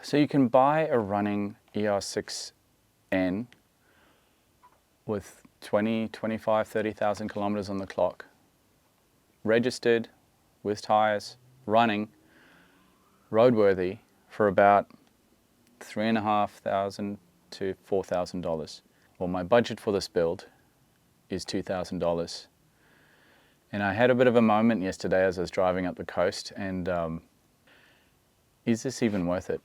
So you can buy a running ER6N with 20, 25, 30,000 kilometers on the clock, registered, with tires, running, roadworthy, for about $3,500 to $4,000. Well, my budget for this build is $2,000. And I had a bit of a moment yesterday as I was driving up the coast, and is this even worth it?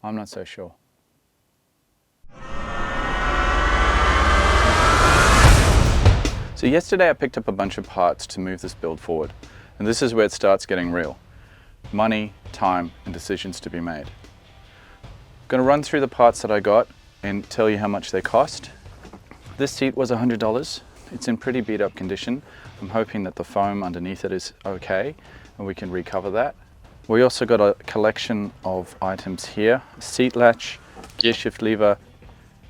I'm not so sure. So yesterday I picked up a bunch of parts to move this build forward, and this is where it starts getting real. Money, time, and decisions to be made. I'm going to run through the parts that I got and tell you how much they cost. This seat was $100. It's in pretty beat up condition. I'm hoping that the foam underneath it is okay and we can recover that. We also got a collection of items here: a seat latch, gear shift lever,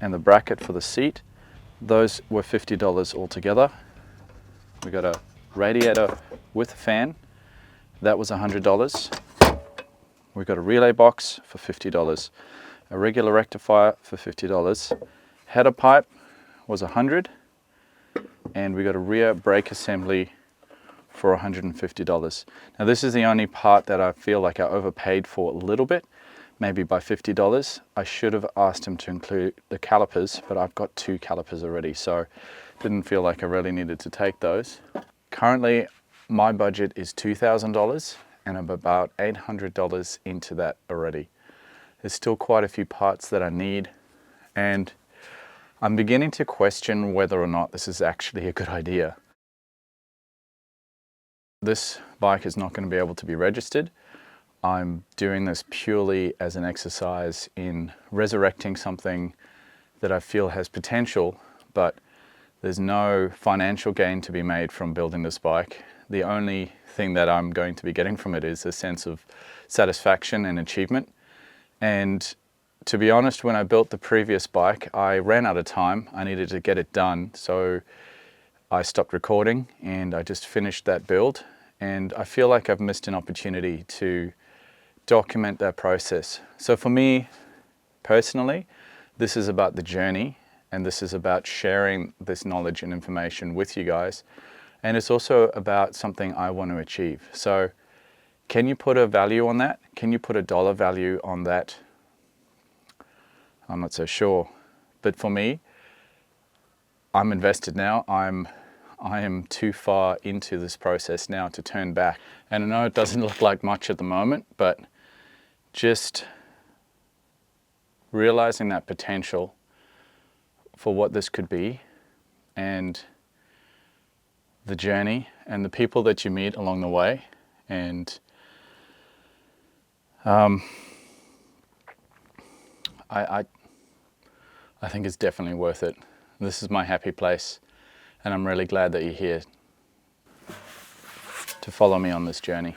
and the bracket for the seat. Those were $50 altogether. We got a radiator with a fan. That was $100. We got a relay box for $50. A regular rectifier for $50. Header pipe was $100. And we got a rear brake assembly for $150. Now this is the only part that I feel like I overpaid for a little bit, maybe by $50. I should have asked him to include the calipers, but I've got 2 calipers already, so didn't feel like I really needed to take those. Currently, my budget is $2,000 and I'm about $800 into that already. There's still quite a few parts that I need, and I'm beginning to question whether or not this is actually a good idea. This bike is not going to be able to be registered. I'm doing this purely as an exercise in resurrecting something that I feel has potential, but there's no financial gain to be made from building this bike. The only thing that I'm going to be getting from it is a sense of satisfaction and achievement. And to be honest, when I built the previous bike, I ran out of time. I needed to get it done, so I stopped recording and I just finished that build. And I feel like I've missed an opportunity to document that process. So for me, personally, this is about the journey, and this is about sharing this knowledge and information with you guys. And it's also about something I want to achieve. So can you put a value on that? Can you put a dollar value on that? I'm not so sure. But for me, I'm invested now. I am too far into this process now to turn back. And I know it doesn't look like much at the moment, but just realizing that potential for what this could be, and the journey and the people that you meet along the way, and I think it's definitely worth it. This is my happy place, and I'm really glad that you're here to follow me on this journey.